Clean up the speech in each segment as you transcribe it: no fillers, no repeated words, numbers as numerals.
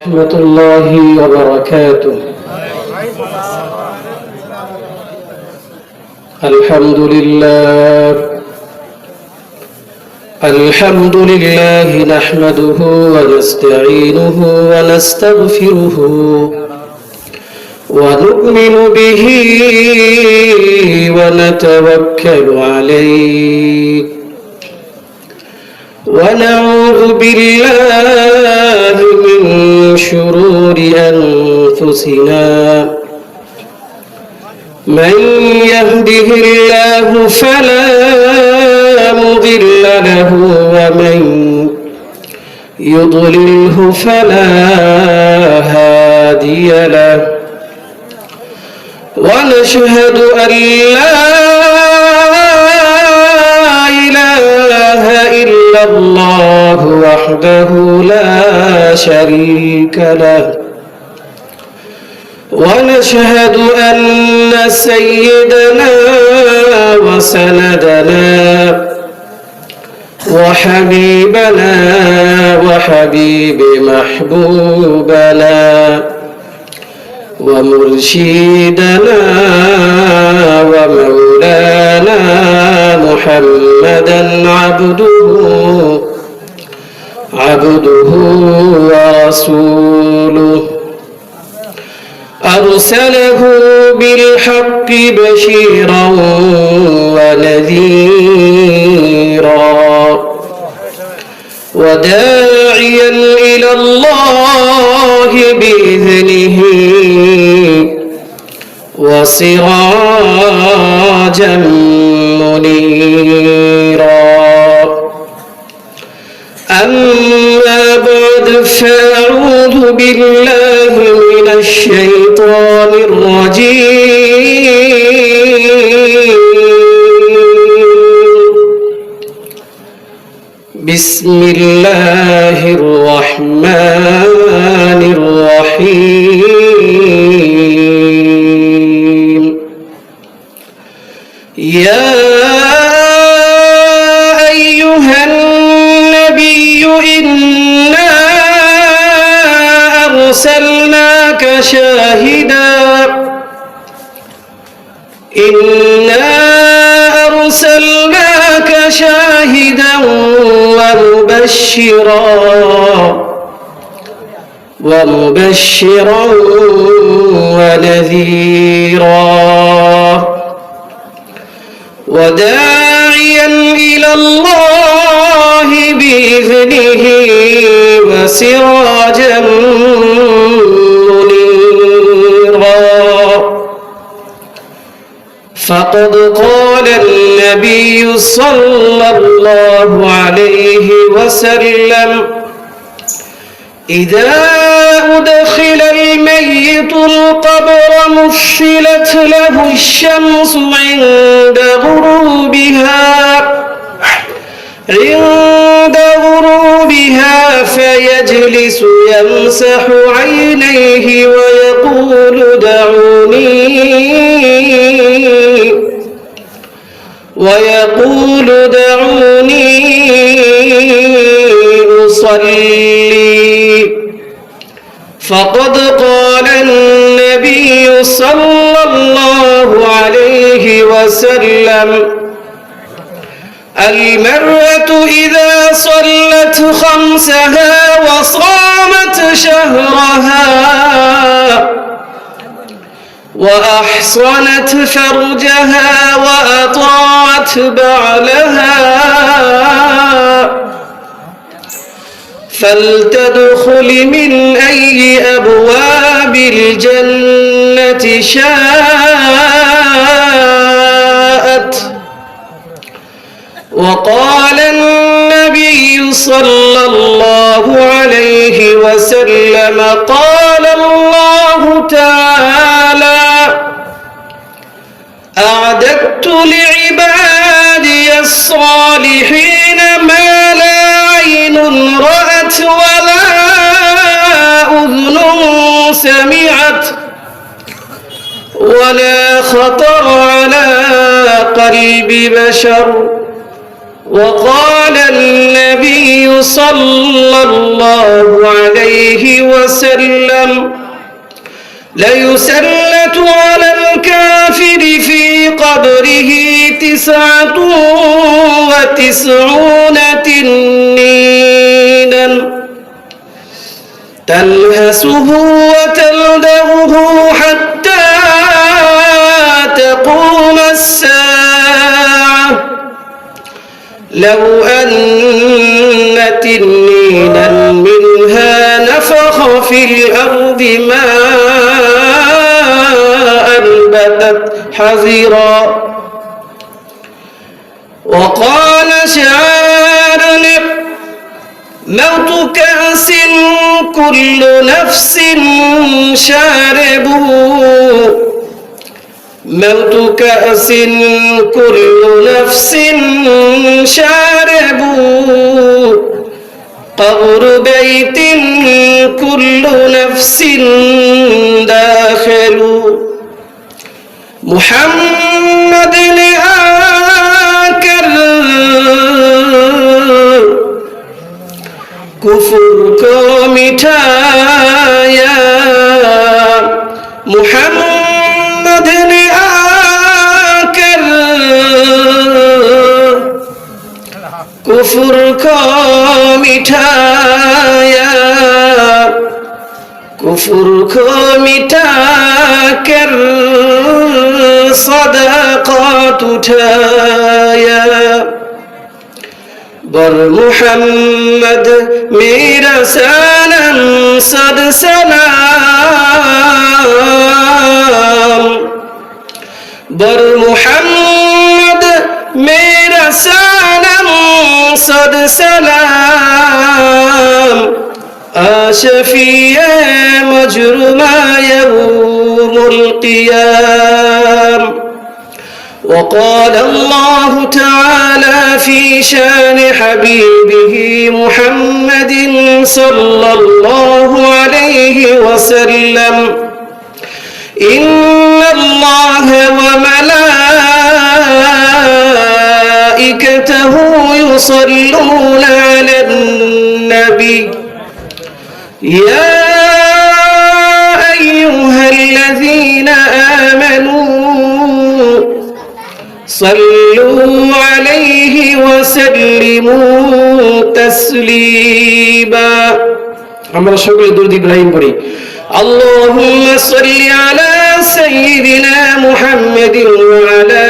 ورحمة الله وبركاته. الحمد لله نحمده ونستعينه ونستغفره ونؤمن به ونتوكل عليه ونعوذ بالله من شرور أنفسنا من يهده الله فلا مضل له ومن يضلله فلا هادي له ونشهد أن لا إله إلا الله وحده لا شريك له ونشهد أن سيدنا وسندنا وحبيبنا وحبيب محبوبنا ومرشدنا ومولانا محمدا عبده ورسوله أرسله بالحق بشيرا ونذيرا وداعيا إلى الله بإذنه وسراجا منيرا أما بعد فأعوذ بالله من الشيطان الرجيم بسم الله الرحمن الرحيم يا أيها النبي إنا أرسلناك شاهدا ومبشرا ونذيرا وداعيا إلى الله بإذنه وسراجا منيرا فقد قال النبي صلى الله عليه وسلم إذا أدخل الميت القبر مثلت له الشمس عند غروبها فيجلس يمسح عينيه ويقول دعوني أصلي فقد قال النبي صلى الله عليه وسلم المرأة إذا صلت خمسها وصامت شهرها وأحصنت فرجها وأطاعت بعلها فلتدخل من أي أبواب الجنة شاءت وقال النبي صلى الله عليه وسلم قال الله تعالى أعددت لعبادي الصالحين ما لا عين رأت ولا أذن سمعت ولا خطر على قلب بشر وقال النبي صلى الله عليه وسلم ليسلط على الكافر في قبره 99 تنينا تلهسه وتلدغه حتى تقوم الساعة لو أن تنينا منها نفخ في الأرض ما أنبتت حذرا. وقال شاعر موت كأس كل نفس شاربه موت كأس كل نفس شاربه قبر بيت كل نفس داخل محمد آكر कुफुर को मिठाया मुहम्मद ने आकर कुफुर को मिठाया कुफुर को मिटाकर सदाकत उठाया बर मुहम्मद मेरा सनम सद सलाम बर मुहम्मद मेरा सनम सद सलाम आशफिए मजरुमा यौमुल क़ियाम. وقال الله تعالى في شان حبيبه محمد صلى الله عليه وسلم إن الله وملائكته يصلون على النبي يا أيها الذين آمنوا صلوا عليه وسلموا تسليما. আমরা সকলে দরুদ ইব্রাহিম পড়ি. اللهم صل على سيدنا محمد وعلى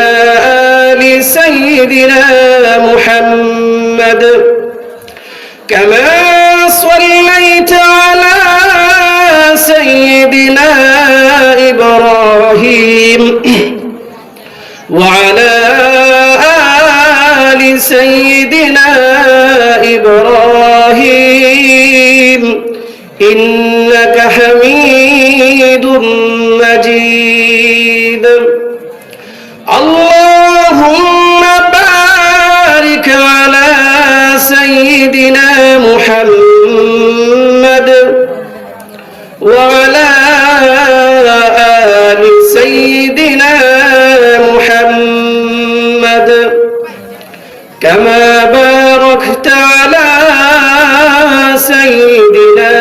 آل سيدنا محمد كما صليت على سيدنا إبراهيم وعلى آل سيدنا إبراهيم إنك حميد مجيد. اللهم بارك على سيدنا محمد وعلى آل سيدنا محمد كما باركت على سيدنا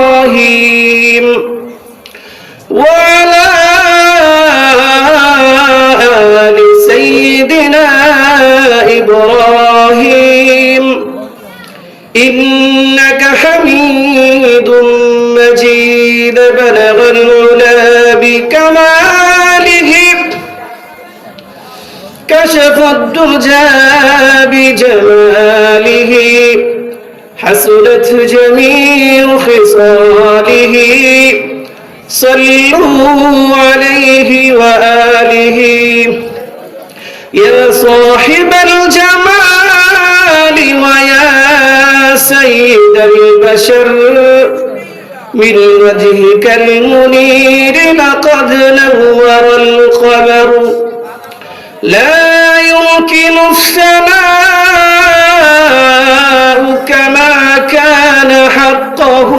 إبراهيم وعلى آل سيدنا إبراهيم إنك حميد مجيد. بلغ العلا بكماله كشف الدرجى بجماله حسنت جميع خصاله صلوا عليه وآله يا صاحب الجمال ويا سيد البشر من وجهك المنير لقد نور القمر لا يمكن الثناء كما كان حقه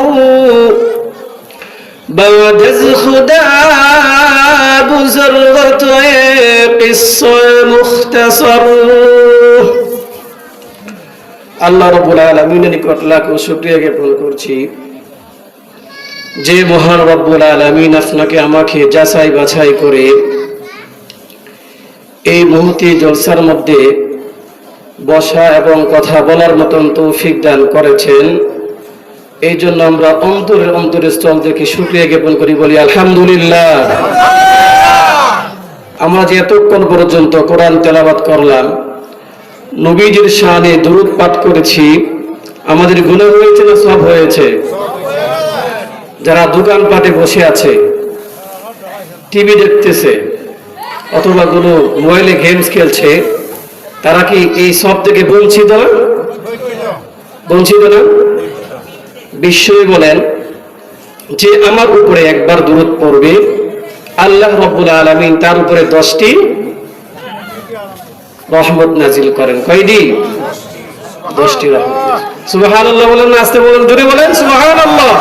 بعد خدا বুজুর্গত কিসসা মুখতাসার। আল্লাহ রাব্বুল আলামিনের নিকট লাখ শুকরিয়া জ্ঞাপন করছি যে মহান রব্বুল আলামিন আপনাকে আমাকে যাচাই বাছাই করে এই মুহূর্তে জলসার মধ্যে বসা এবং কথা বলার মতন তৌফিক দান করেছেন। এই জন্য আমরা অন্তরের স্থল থেকে শুকরিয়া জ্ঞাপন করি, বলি আলহামদুলিল্লাহ। আমরা যে এতক্ষণ পর্যন্ত কোরআন তেলাওয়াত করলাম, নবীজির শানে দুরূদ পাঠ করেছি, আমাদের গুনাহ হয়েছে না সওয়াব হয়েছে? যারা দোকানপাটে বসে আছে, টিভি দেখতেছে অথবা কোনো মোবাইলে গেমস খেলছে, তারা কি এই সব থেকে বঞ্চিত না? বিশ্বনবী বলেন যে আমার উপরে একবার দুরূদ পড়বে, আল্লাহ রাব্বুল আলামিন তার উপরে 10টি রহমত নাজিল করেন। কয়টি? 10টি রহমত। সুবহানাল্লাহ বলেন না আস্তে বলেন, জোরে বলেন সুবহানাল্লাহ।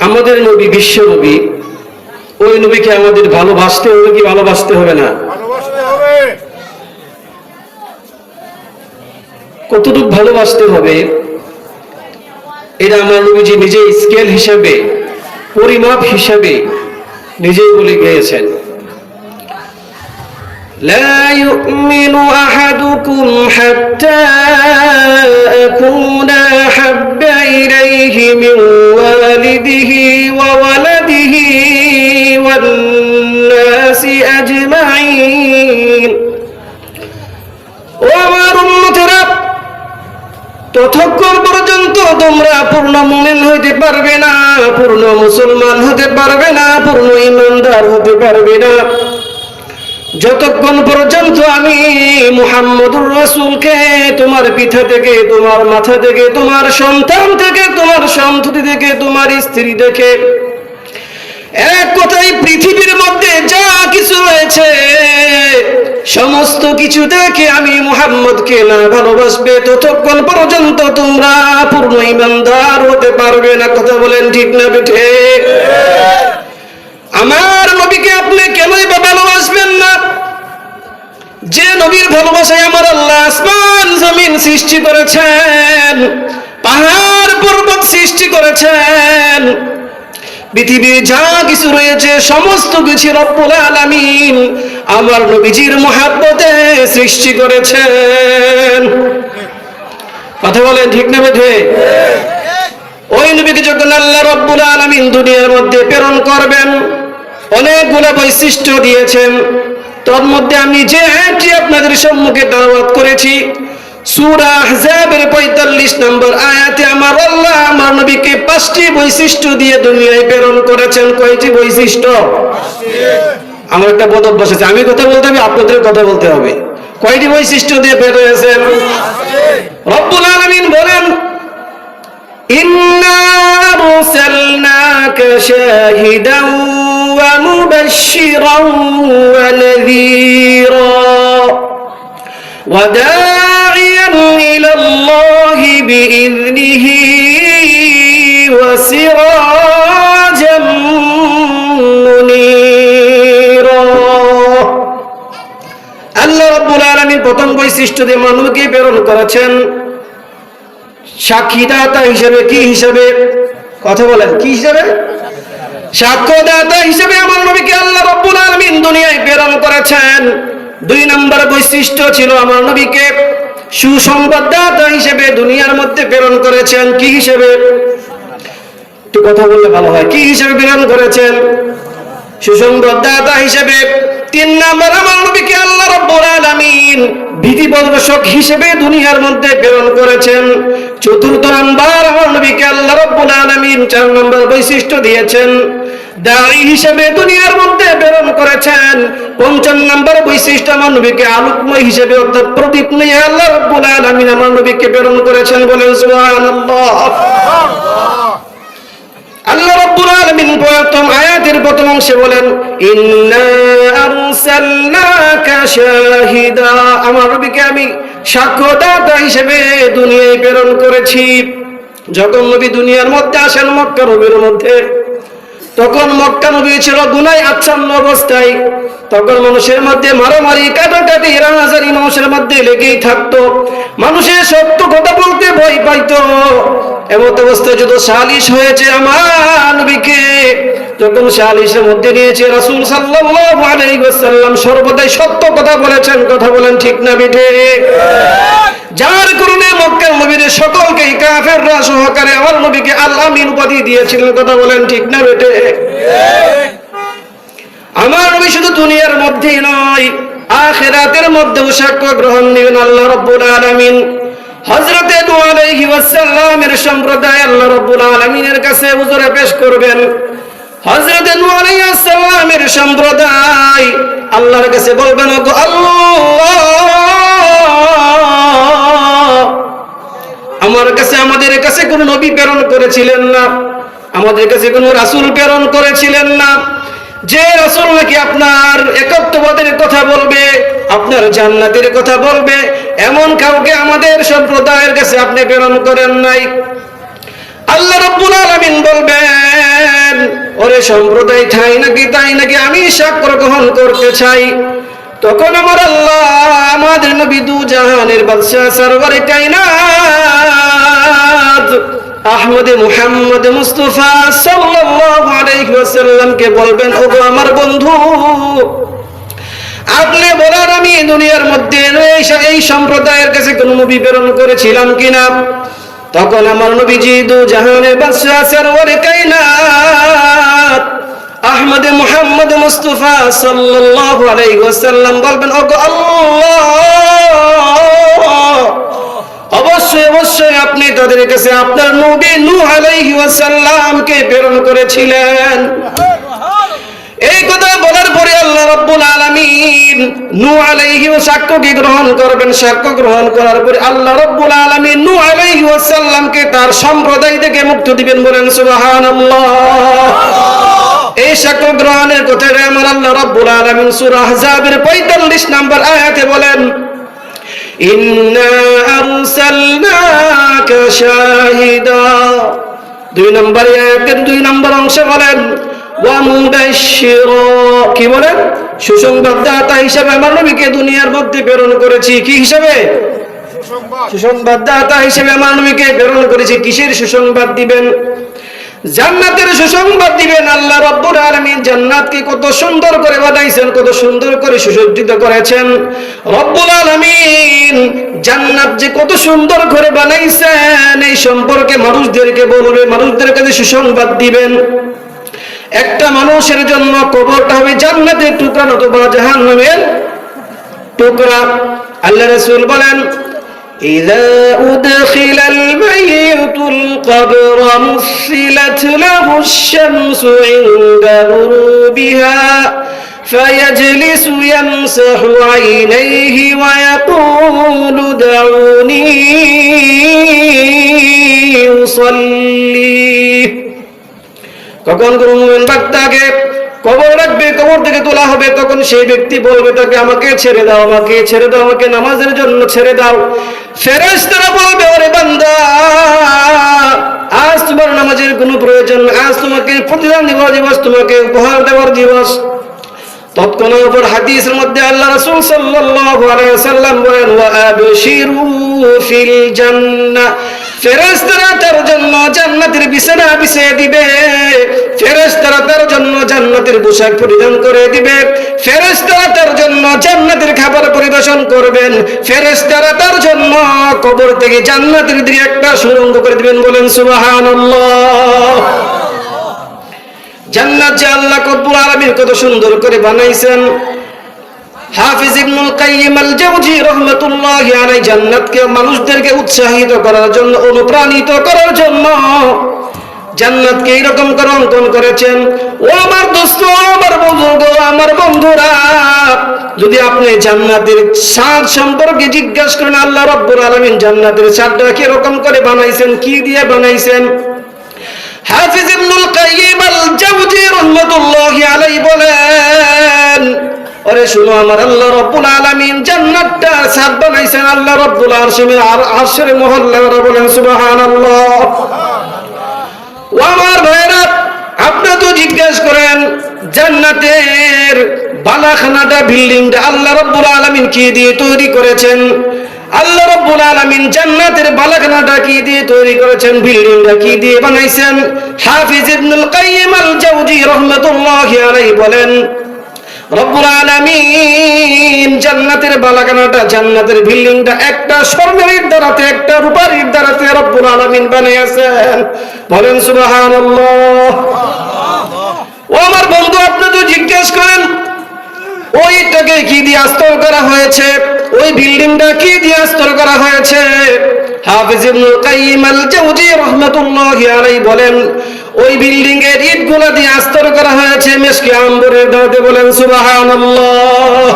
আমাদের নবী বিশ্ব নবী, ওই নবীকে আমাদের ভালোবাসতে হবে কি ভালোবাসতে হবে না? কতটুকু ভালোবাসতে হবে এটা আমার নবীজি নিজে স্কেল হিসাবে, পরিমাপ হিসাবে নিজেই বলে গিয়েছেন। لا يؤمن أحدكم حتى أكون أحب إليه من والده وولده والناس أجمعين। وأمر متراب ততক্ষণ পর্যন্ত তোমরা পূর্ণ মুমিন হতে পারবে না, পূর্ণ মুসলমান হতে পারবে না, পূর্ণ ঈমানদার হতে পারবে না, যতক্ষণ পর্যন্ত আমি মুহাম্মদুর রাসূলকে তোমার পিঠা থেকে, তোমার মাথা থেকে, তোমার সন্তান থেকে, তোমার সন্ততি থেকে, তোমার স্ত্রী থেকে, এক কথায় পৃথিবীর মধ্যে যা কিছু রয়েছে সমস্ত কিছু দেখে আমি মুহাম্মদকে না ভালোবাসবে, ততক্ষণ পর্যন্ত তোমরা পূর্ণ ঈমানদার হতে পারবে না। কথা বলেন ঠিক না বেঠে? আমার নবীকে আপনি কেনই বা ভালোবাসবেন না? যে নবীর ভালোবাসায় আমার আল্লাহ আসমান জমিন সৃষ্টি করেছেন, পাহাড় পর্বত সৃষ্টি করেছেন, পৃথিবীর যা কিছু রয়েছে সমস্ত কিছু রব্বুল আলামিন আমার নবীজির মহব্বতে সৃষ্টি করেছেন। কথা বলেন ঠিক না বেঠে? ওই নবীকে যখন আল্লাহ রব্বুল আলামিন দুনিয়ার মধ্যে প্রেরণ করবেন, অনেকগুলো বৈশিষ্ট্য দিয়েছেন। তার মধ্যে আমি যে আয়াতটি আপনাদের সম্মুখে তেলাওয়াত করেছি, সূরা আহজাবের 45 নম্বর আয়াতে আমার আল্লাহ আমার নবীকে 5টি বৈশিষ্ট্য দিয়ে দুনিয়ায় প্রেরণ করেছেন। কয়টি বৈশিষ্ট্য? আমার একটা বদ অভ্যাস আছে, আমি কথা বলতে হবে, আপনাদের কথা বলতে হবে। কয়টি বৈশিষ্ট্য দিয়ে বের হয়েছেন? রব্বুল আলামিন বলেন, ইন্না আরসালনাকা শাহিদান ওয়া মুবাশশিরান ওয়া নাযীরা ওয়া দা'iয়ান ইলাল্লাহি বিইذনিহি ওয়া সিরাজাম মুনীরা। আল্লাহ রাব্বুল আলামিন প্রথম বৈশিষ্ট্য দিয়ে মানবকে প্রেরণ করেছেন সাক্ষীদাতা হিসেবে। কি হিসেবে? কথা বলেন, কি হিসেবে? সাক্ষ্যদাতা হিসেবে আমার নবীকে আল্লাহ রাব্বুল আলামিন দুনিয়ায় প্রেরণ করেছেন। 2 নম্বর বৈশিষ্ট্য ছিল আমার নবীকে সুসংবাদদাতা হিসেবে দুনিয়ার মধ্যে প্রেরণ করেছেন। কি হিসেবে? একটু কথা বললে ভালো হয়। কি হিসেবে প্রেরণ করেছেন? সুসংবাদদাতা হিসেবে। 3 নম্বর আমার নবীকে আল্লাহ রাব্বুল আলামিন ভীতি প্রদর্শক হিসেবে দুনিয়ার মধ্যে প্রেরণ করেছেন। 4 নম্বর আমার নবীকে আল্লাহ রাব্বুল আলামিন 4 নম্বর বৈশিষ্ট্য দিয়েছেন, দাঈ হিসেবে দুনিয়ার মধ্যে প্রেরণ করেছেন। 5 নম্বর বৈশিষ্ট্য আমার নবীকে আলোকময় হিসেবে অর্থাৎ প্রদীপ নিয়ে আল্লাহ রাব্বুল আলামিন আমার নবীকে প্রেরণ করেছেন। বলেন সুবহানাল্লাহ। আল্লাহ রাব্বুল আলামিন প্রথম আয়াতের প্রথম অংশে বলেন, ইন্না আরসালনাকা শাহিদা, আমার নবীকে আমি সাক্ষ্যদাতা হিসেবে দুনিয়ায় প্রেরণ করেছি। যখন নবী দুনিয়ার মধ্যে আসেন মক্কা নবীর মধ্যে, তখন মক্কা নবী ছিল গুনায় আচ্ছন্ন অবস্থায়। তখন মানুষের মধ্যে মারামারি কাটাকাটি রাজারি মানুষের মধ্যে লেগেই থাকতো। মানুষের সত্য কথা বলতে ভয় পাইতো। এমত অবস্থায় যত সালিশ হয়েছে আমার নবীকে, যখন সালিশের মধ্যে নিয়েছে রাসূল সাল্লাল্লাহু আলাইহি ওয়াসাল্লাম সর্বদাই সত্য কথা বলেছেন। কথা বলেন ঠিক না বেঠে? যার কারণে মক্কার নবীর সকলকে কাফেররা সহকারে আমার নবীকে আল আমিন উপাধি দিয়েছিলেন। কথা বলেন ঠিক না বেঠে? আমার নবী শুধু দুনিয়ার মধ্যেই নয়, আখিরাতের মধ্যেও সাক্ষ্য গ্রহণ নেবেন আল্লাহ রাব্বুল আলামিন। হযরতে নূহ আলাইহি ওয়াসাল্লামের সম্প্রদায় আল্লাহ রাব্বুল আলামিনের কাছে হুজুরে পেশ করবেন। হযরতে নূহ আলাইহিস সালামের সম্প্রদায় আল্লাহর কাছে বলবেন, ওগো আল্লাহ, আমাদের কাছে কোন নবী প্রেরণ করেছিলেন না, আমাদের কাছে কোন রাসূল প্রেরণ করেছিলেন না, যে রাসূল নাকি আপনার একত্ববাদের কথা বলবে, আপনার জান্নাতের কথা বলবে, এমন কাউকে আমাদের সম্প্রদায়ের কাছে আপনি প্রেরণ করেন নাই। আল্লাহ রাব্বুল আলামিন বলবেন, ওরে সম্প্রদায় তাই নাকি আমি সাক্ষ্য গ্রহণ করতে চাই। তখন আমার আল্লাহ আমাদের নবী দু জাহানের বাদশা সরওয়ারে কায়নাত আহমদ মুহাম্মদ মুস্তাফা সাল্লাল্লাহু আলাইহি ওয়াসাল্লামকে বলবেন, ওগো আমার বন্ধু, আপনি বলেন আমি দুনিয়ার মধ্যে এই সম্প্রদায়ের কাছে কোন নবী প্রেরণ করেছিলাম কিনা। তখন আমার নবীজি দু জাহানের বাদশা সরওয়ারে কায়নাত আহমদ মুহাম্মদ মুস্তাফা সাল্লাল্লাহু আলাইহি ওয়াসাল্লাম বলবেন, ওগো আল্লাহ, অবশ্যই আপনি তাদের কাছে আপনার নবী নূহ আলাইহি ওয়াসাল্লামকে প্রেরণ করেছিলেন। এই কথা বলার পরে আল্লাহ রাব্বুল আলামিন নূহ আলাইহি সাক্ষ্যকে গ্রহণ করবেন। সাক্ষ্য গ্রহণ করার পরে আল্লাহ রাব্বুল আলামিন নূহ আলাইহি ওয়াসাল্লামকে তার সম্প্রদায় থেকে মুক্ত দিবেন। বলেন সুবহানাল্লাহ। এই সাক্ষ্য গ্রহণের কথা আমার আল্লাহ রাব্বুল আলামিন সূরা আহজাবের 45 নম্বর আয়াতে বলেন, ইন্না আরসালনাকা শাহিদা। 2 নম্বর আয়াতের 2 নম্বর অংশে বলেন, ওয়া মুবাশশিরা। কি বলেন? সুসংবাদদাতা হিসেবে আমার নবীকে দুনিয়ার মধ্যে প্রেরণ করেছি। কি হিসেবে? সুসংবাদদাতা হিসেবে আমার নবীকে প্রেরণ করেছি। কিসের সুসংবাদ দিবেন? জান্নাতের সুসংবাদ দিবেন। আল্লাহ রাব্বুল আলামিন জান্নাতকে কত সুন্দর করে বানাইছেন, কত সুন্দর করে সুসজ্জিত করেছেন। রব্বুল আলামিন জান্নাত যে কত সুন্দর করে বানাইছেন এই সম্পর্কে মানুষদেরকে বলবে, মানুষদের কাছে সুসংবাদ দিবেন। একটা মানুষের জন্য কবরটা হবে জান্নাতের টুকরা অথবা জাহান্নামের টুকরা। আল্লাহ রাসূল বলেন, إذا أدخل الميت القبر مثلت له الشمس عند غروبها فيجلس يمسح عينيه ويقول دعوني أصلي। কখন কোন মুমিন বান্দাকে কবর রাখবে, কবর থেকে তোলা হবে, তখন সেই ব্যক্তি বলবে তাকে, আমাকে ছেড়ে দাও, আমাকে ছেড়ে দাও, আমাকে নামাজের জন্য ছেড়ে দাও। ফেরেশতারা বলবে, ওরে বান্দা, আজ তোমার নামাজের কোনো প্রয়োজন, আজ তোমাকে প্রতিদান দেওয়ার দিবস, তোমাকে উপহার দেওয়ার দিবস। তৎক্ষণাৎ উপর হাদিসের মধ্যে আল্লাহ রাসূল সাল্লাল্লাহু আলাইহি ওয়াসাল্লাম বলেন, ওয়া আবশিরু ফিল জান্নাহ। ফেরেশতারা তার জন্য জান্নাতের বিছানা বিছিয়ে দিবে, ফেরেশতারা তার জন্য জান্নাতের পোশাক পরিধান করে দিবে, ফেরেশতারা তার জন্য জান্নাতের খাবার পরিবেশন করবেন, ফেরেশতারা তার জন্য কবর থেকে জান্নাতের দিকে একটা সুড়ঙ্গ করে দিবেন। বলেন সুবহানাল্লাহ। জান্নাত যে আল্লাহ রব্বুল আলামিন কত সুন্দর করে বানাইছেন। হাফিজ ইবনুল কাইয়িম আল জাওজি রাহমাতুল্লাহি আলাইহি জান্নাতকে মানুষদেরকে উৎসাহিত করার জন্য, অনুপ্রাণিত করার জন্য জান্নাতকে এরকম করে অঙ্কন করেছেন। ও আমার দোস্ত, আমার বুজুর্গ, আমার বন্ধুরা, যদি আপনি জান্নাতের স্বাদ সম্পর্কে জিজ্ঞাসা করেন, আল্লাহ রাব্বুল আলামিন জান্নাতের স্বাদটা কি রকম করে বানাইছেন, কি দিয়ে বানাইছেন? হাফিজ ইবনুল কাইয়িম আল জাওজি রাহমাতুল্লাহি আলাইহি বলেন, ওরে শুনো, আমার আল্লাহ রাব্বুল আলামিন জান্নাতটা ছাদ বানাইছেন আল্লাহ রাব্বুল আরশের মহল্লা, বলেন সুবহানাল্লাহ। ও আমার ভাইরা, আপনি তো জিজ্ঞেস করেন জান্নাতের বালাখানাটা, বিল্ডিংটা আল্লাহ রাব্বুল আলামিন কি দিয়ে তৈরি করেছেন? আল্লাহ রাব্বুল আলামিন জান্নাতের বালাখানাটা কি দিয়ে তৈরি করেছেন? বিল্ডিংটা কি দিয়ে বানাইছেন? হাফিজ ইবনুল কাইয়িম আল জাওজি রাহমাতুল্লাহি আলাইহি বলেন, রব্বুল আলামিন জান্নাতের বালাখানাটা, জান্নাতের বিল্ডিংটা একটা স্বর্ণের ইট দ্বারাতে, একটা রূপার ইট দ্বারাতে রব্বুল আলামিন বানিয়েছেন, বলেন সুবহানাল্লাহ। ও আমার বন্ধু, আপনি তো জিজ্ঞেস করেন ওইটাকে কি দিয়ে আস্তর করা হয়েছে, ওই বিল্ডিংটা কি দিয়ে আস্তর করা হয়েছে? হাফিজ ইবনুল কাইয়িম আল জাওজি রাহমাতুল্লাহি আলাইহি বলেন, ওই বিল্ডিং এর ইটগুলো দিয়ে আস্তর করা হয়েছে মিশকে আম্বরের দাঁতে, বলেন সুবহানাল্লাহ।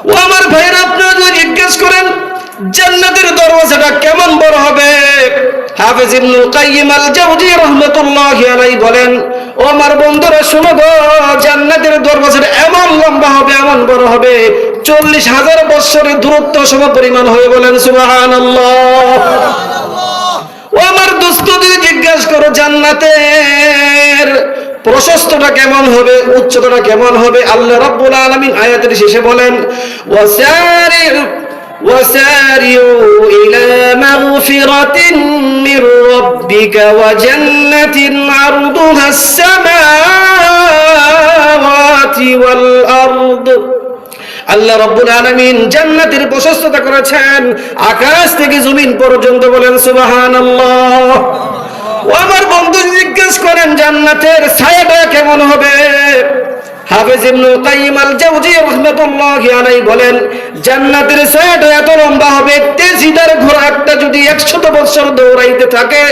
ও আমার ভাইরা, আপনারা যদি জিজ্ঞেস করেন জান্নাতের দরওয়াজাটা কেমন বড় হবে, হাফিজ ইবনুল কাইয়িম আল জাওজি রাহমাতুল্লাহি আলাইহি বলেন, ও আমার বন্ধুরা শুনো গো, জান্নাতের দরওয়াজাটা এমন লম্বা হবে, এমন বড় হবে, 40,000 বছরের দূরত্ব সম পরিমাণ হবে, বলেন সুবহানাল্লাহ। ও আমার দোস্ত, যদি জিজ্ঞেস করো জান্নাতের প্রশস্তটা কেমন হবে, উচ্চতাটা কেমন হবে, আল্লাহ রাব্বুল আলামিন আয়াতের শেষে বলেন, وسارعوا إلى مغفرة من ربك وجنة عرضها السماوات والأرض। আল্লাহ রাব্বুল আলামিন জান্নাতের প্রশস্ততা করেছেন আকাশ থেকে জমিন পর্যন্ত, বলেন সুবহানাল্লাহ। ও আমার বন্ধু, জিজ্ঞেস করেন জান্নাতের ছায়াটা কেমন হবে, হাফিজ ইবনুল কাইয়িম আল জাওজি রাহমাতুল্লাহি আলাইহি বলেন, জান্নাতের ছায়াটা এত লম্বা হবে, তেজিদার ঘোড়া একটা যদি 100 বছর দৌড়াইতে থাকে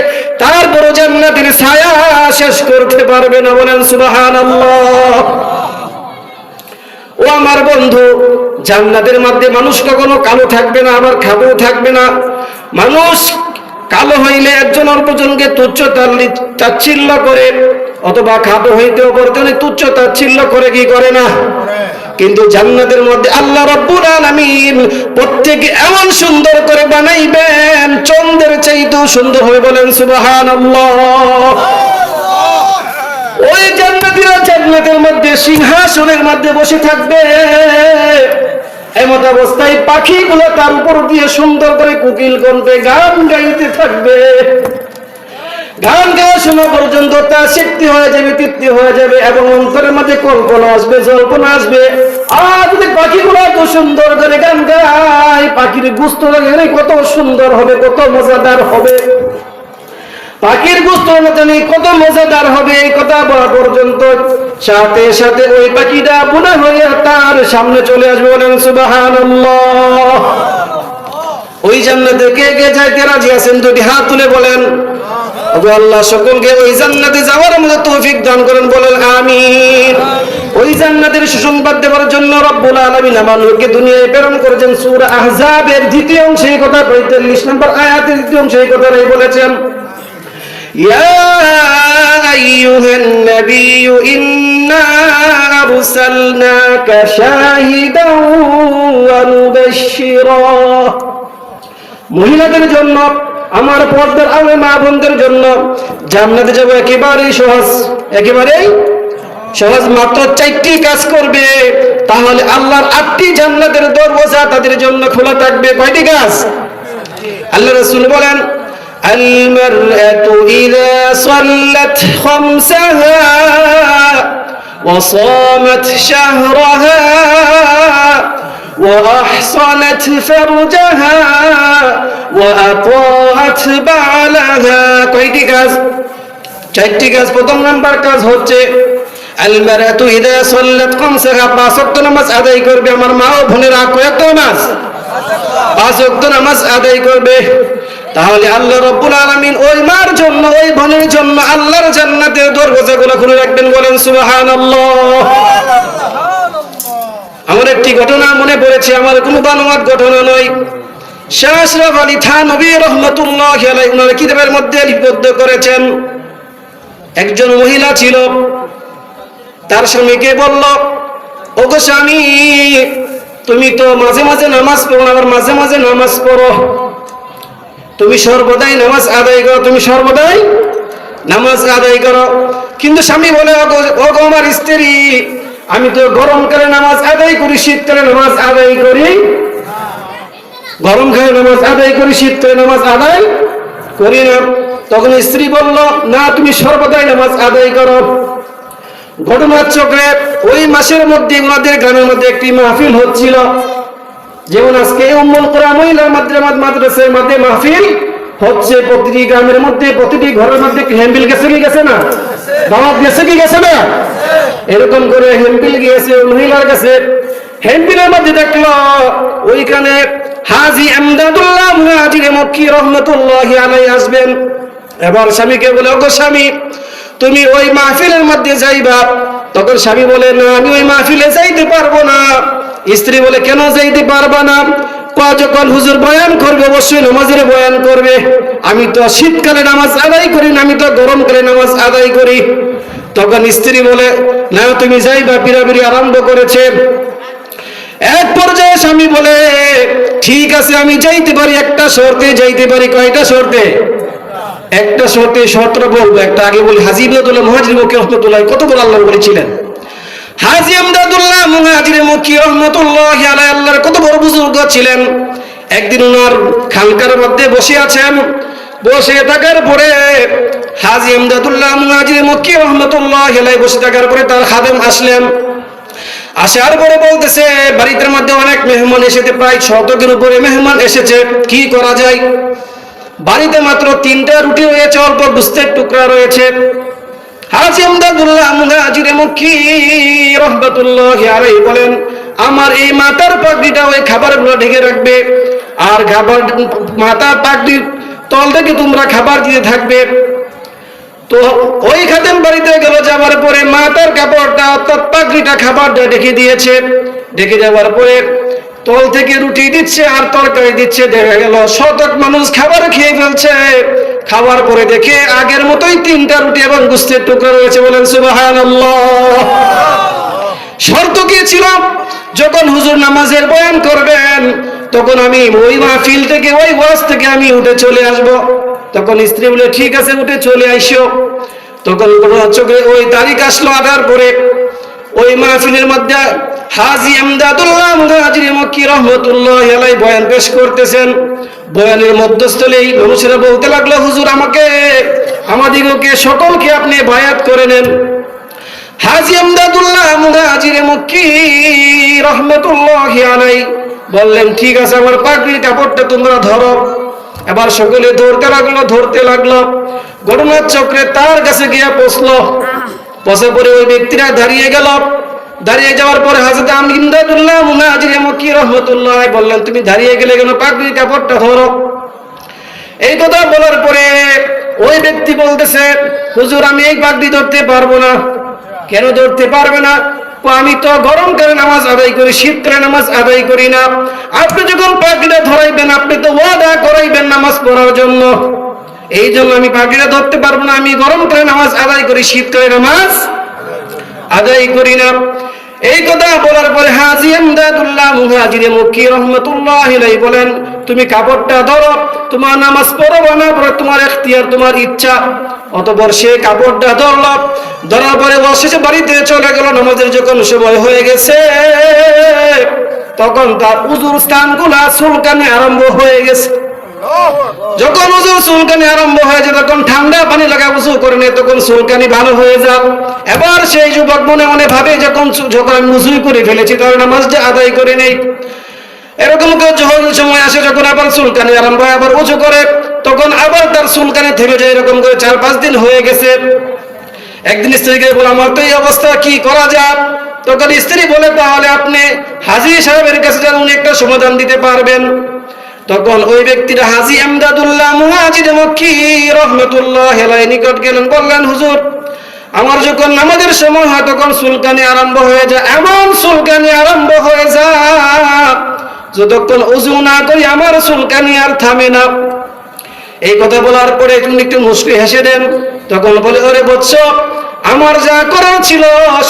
তারপর জান্নাতের ছায়া শেষ করতে পারবে না, বলেন সুবহানাল্লাহ। ও আমার বন্ধু, জান্নাতের মধ্যে মানুষ কখনো কালো থাকবে না, আবার খাবো থাকবে না। মানুষ কালো হইলে একজন অপরজনকে তুচ্ছ তাচ্ছিল্য করে, অথবা খাটো হইতে অপরজনে তুচ্ছ তাচ্ছিল্য করে, কি করে না? কিন্তু জান্নাতের মধ্যে আল্লাহ রাব্বুল আলামিন প্রত্যেকে এমন সুন্দর করে বানাইবেন, চন্দ্রের চাইতেও সুন্দর হবে, বলেন সুবহানাল্লাহ। ওই জান্নাতীরা জান্নাতের মধ্যে সিংহাসনের মধ্যে বসে থাকবে, এমত অবস্থায় পাখিগুলো তার উপর দিয়ে সুন্দর করে কোকিল কণ্ঠে গান গাইতে থাকবে। গান গাওয়া শোনা পর্যন্ত তা শক্তি হয়ে যাবে, তৃপ্তি হয়ে যাবে, এবং অন্তরের মধ্যে কল্পনা আসবে, জল্পনা আসবে। আর যদি পাখিগুলো এত সুন্দর করে গান গায়, পাখির গোশত কত সুন্দর হবে, কত মজাদার হবে, পাখির গোশত কত মজাদার হবে, এই কথা বলা পর্যন্ত সাথে সাথে ওই পাখিটা বুনা হয়ে তার সামনে চলে আসবে, বলেন সুবহানাল্লাহ। ওই জান্নাতে কে কে যাইতে রাজি আছেন? যদি হাত তুলে বলেন। আল্লাহ সকলকে ওই জান্নাতে যাওয়ার মতো তৌফিক দান করেন, বলেন আমিন। ওই জান্নাতের সুসংবাদ দেওয়ার জন্য রব্বুল আলামিন আমাদেরকে দুনিয়ায় প্রেরণ করেছেন। সূরা আহজাবের 2য় অংশে এই কথা 45 নম্বর আয়াতের 2য় অংশে এই কথাটাই বলেছেন, ইয়া আইয়ুহান নাবিয়্যু ইন্না আরসালনাকা শাহিদান ওয়া মুবাশশিরা। মহিলাদের জন্য, আমার পর্দার আলে মা বোনদের জন্য জান্নাতে যাবে একেবারেই সহজ, একেবারেই সহজ। মাত্র 4টি কাজ করবে, তাহলে আল্লাহর 8টি জান্নাতের দরওয়াজা তাদের জন্য খোলা থাকবে। কয়টি কাজ? আল্লাহ রাসূল বলেন, আল মারআতু ইযা সাল্লাত খামসাহা ওয়া সামাত শাহরাহা وأحصنت فرجها وأطاعت بعلها। কয়টি কাজ? 4টি কাজ। প্রথম নাম্বার কাজ হচ্ছে আল মারআতু ইযা সাল্লাত খামসাহা, 5 ওয়াক্ত নামাজ আদায় করবে। আমার মা ও বোনেরা, কয় ওয়াক্ত নামাজ? 5 ওয়াক্ত নামাজ আদায় করবে। তাহলে আল্লাহ রাব্বুল আলামিন ওই মার জন্য, ওই বোনের জন্য আল্লাহর জান্নাতের দরওয়াজাগুলো খুলে রাখবেন, বলেন সুবহানাল্লাহ। আমার একটি ঘটনা মনে পড়েছে, আমার কোনো বানোয়াট ঘটনা নয়। শাহ আশরাফ আলী থানভী রাহমাতুল্লাহি আলাইহি ওনার কিতাবের মধ্যে লিপিবদ্ধ করেছেন, একজন মহিলা ছিল, তার স্বামীকে বলল, ওগো স্বামী, তুমি তো মাঝে মাঝে নামাজ পড়ো না, আবার মাঝে মাঝে নামাজ পড়ো, তুমি সর্বদাই নামাজ আদায় করো, তুমি সর্বদাই নামাজ আদায় করো। কিন্তু স্বামী বলে, ওগো আমার স্ত্রী, আমি তো গরমকালে নামাজ আদায় করি, শীতকালে নামাজ আদায় করি, গরমকালে নামাজ আদায় করি, শীতকালে নামাজ আদায় করি না। তখন স্ত্রী বলল, না, তুমি সর্বদাই নামাজ আদায় করো। ঘটনাচক্রে ওই মাসের মধ্যে ওনাদের গ্রামের মধ্যে একটি মাহফিল হচ্ছিল, যেমন আজকে উম্মুল কুরা মহিলা মাদ্রাসার মধ্যে মাহফিল হচ্ছে। প্রতিটি গ্রামের মধ্যে, প্রতিটি ঘরের মধ্যে হ্যান্ডবিল গেছে কি গেছে না, দাওয়াত গেছে কি গেছে না, এরকম করে হ্যান্ডবিল গিয়েছে মহিলার কাছে। হ্যান্ডবিলের মধ্যে দেখলো ওইখানে হাজী আমদাদুল্লাহ মুহাজিরে মক্কি রহমাতুল্লাহি আলাইহি আসবেন। এবার স্বামীকে বলে, ওগো স্বামী, তুমি ওই মাহফিলের মধ্যে যাইবা। তখন স্বামী বলে, না, আমি ওই মাহফিলে যাইতে পারবো না। স্ত্রী বলে, কেন যাইতে পারবা না? যখন হুজুর বয়ান করবে অবশ্যই নামাজের বয়ান করবে, আমি তো শীতকালে নামাজ আদায় করি না, আমি তো গরমকালে নামাজ আদায় করি। তখন স্ত্রী বলে, না, তুমি যাইবা। পিরাপিরি আরম্ভ করেছে। এক পর্যায়ে স্বামী বলে, ঠিক আছে, আমি যাইতে পারি, একটা শর্তে যাইতে পারি। কয়টা শর্তে? একটা শর্তে। শর্তটা বলবো, একটা আগে বলি। হাজী আমদাদুল্লাহ মুহাজিরে মক্কি রহমাতুল্লাহ কত বড় আল্লাহ বলেছিলেন। হাজী আমদাদুল্লাহ মুহাজিরে মক্কি রহমাতুল্লাহি আলাইহি আল্লাহর কত বড় বুজুর্গ ছিলেন। একদিন ওনার খানকার মধ্যে বসে আছেন, বসে থাকার পরে হাজী আমদাদুল্লাহ মুহাজিরে মক্কি রহমাতুল্লাহি আলাইহি বসে থাকার পরে তার খাদেম আসলেন। আসার পরে বলতেছে, বাড়িতে মধ্যে অনেক মেহমান এসেছে, প্রায় 100 উপরে মেহমান এসেছে, কি করা যায়? বাড়িতে মাত্র 3টা রুটি রয়েছে, অল্প গোস্তের টুকরা রয়েছে। হাজী আমদাদুল্লাহ মুহাজিরে মক্কি রহমাতুল্লাহি আলাইহি বলেন, আমার এই মাথার পাগড়িটা ওই খাবারগুলো ঢেকে রাখবে, আর খাবার মাথার পাগড়ির তল থেকে তোমরা খাবার দিতে থাকবে। তো ওই খাদেম বাড়িতে গেল, যাওয়ার পরে মাথার কাপড়টা অর্থাৎ পাগড়িটা খাবারটা ঢেকে দিয়েছে। ঢেকে যাওয়ার পরে তল থেকে রুটি দিচ্ছে আর তরকারি দিচ্ছে। দেখা গেল শতক মানুষ খাবার খেয়ে ফেলছে। খাওয়ার পরে দেখে আগের মতোই 3টা রুটি এবং গোস্তের টুকরা রয়েছে। বলেন সুবহানাল্লাহ। শর্ত কি ছিল? যখন হুজুর নামাজের বয়ান করবেন তখন আমি ওই মাহফিল থেকে, ওই ওয়াজ থেকে আমি উঠে চলে আসব। তখন স্ত্রী বলে, ঠিক আছে, উঠে চলে আইসো। তখন চোখে ওই তারিখ আসলো। আসার পরে ওই মাহফিলের মধ্যে হাজী আমদাদুল্লাহ মুহাজিরে মক্কি রহমাতুল্লাহি আলাইহি বয়ান পেশ করতেছেন। বয়ানের মধ্যস্থলেই মানুষেরা বলতে লাগলো, হুজুর আমাদিগকে সকলকে আপনি বায়াত করে নেন। হাজী আমদাদুল্লাহ মুহাজিরে মক্কি রহমাতুল্লাহি আলাইহি বললেন, ঠিক আছে, আমার পাগড়ির কাপড়টা তোমরা ধরো। এবার সকলে ধরতে লাগলো। ঘটনার চক্রে তার কাছে গিয়ে পৌঁছে পরে ওই ব্যক্তিরা দাঁড়িয়ে গেল। দাঁড়িয়ে যাওয়ার পরে হযরত আমদাদুল্লাহ মুহাজিরে মক্কি রহমাতুল্লাহ বললেন, তুমি দাঁড়িয়ে গেলে কেন? পাগড়ির কাপড়টা ধরো। এই কথা বলার পরে ওই ব্যক্তি বলতেছে, হুজুর, আমি এই পাগড়ি ধরতে পারবো না। কেন ধরতে পারবে না? আমি তো গরমকালে নামাজ আদায় করি, শীতকালে নামাজ আদায় করি না। আপনি যখন পাগড়িটা ধরাইবেন, আপনি তো ওয়াদা করাইবেন নামাজ পড়ার জন্য, এই জন্য আমি পাগড়িটা ধরতে পারবো না। আমি গরমকালে নামাজ আদায় করি, শীতকালে নামাজ আদায় করি না। এই কথা বলার পরে হাজী আমদাদুল্লাহ মুহাজিরে মক্কি রহমাতুল্লাহি আলাইহি বলেন, তুমি কাপড়টা ধরো, তোমার নামাজ পড়ো না পড়ো তোমার ইখতিয়ার, তোমার ইচ্ছা। অতঃপর সে কাপড়টা ধরলো। ধরার পরে অবশেষে বাড়িতে চলে গেল। নামাজের যখন সময় হয়ে গেছে তখন তার উযুর স্থানগুলা চুলকানি আরম্ভ হয়ে গেছে। যখন উযুর চুলকানি আরম্ভ হয়েছে তখন ঠান্ডা পানি লাগা উযু করে নেয়, তখন চুলকানি ভালো হয়ে যায়। এবার সেই যুবক মনে মনে ভাবে, যখন আমি উযু করে ফেলেছি তাহলে নামাজটা আদায় করে নেই। এরকম যখন সময় আসে যখন আবার চুলকানি আরম্ভ হয়, আবার উযু করে, তখন আবার তার চুলকানি থেমে যায়। এরকম করে 4-5 দিন হয়ে গেছে। একদিন স্ত্রীকে বলে, আমার তো এই অবস্থা, কি করা যায়? তখন স্ত্রী বলে, তাহলে আপনি হাজী সাহেবের কাছে যান, উনি একটা সমাধান দিতে পারবেন। তখন ওই ব্যক্তিরা হাজী আমদাদুল্লাহ মুহাজিরে মক্কি রহমাতুল্লাহি আলাইহি নিকট গেলেন। বললেন, হুজুর, আমার যখন নামাজের সময় হয় তখন চুলকানি আরম্ভ হয়ে যায়, এমন চুলকানি আরম্ভ হয়ে যায় যতক্ষণ ওযু না করি আমার চুলকানি আর থামে না। এই কথা বলার পরে তুমি একটু মুস্কি হেসে দেন। তখন বলে, ওরে বৎস, আমার যা করার ছিল,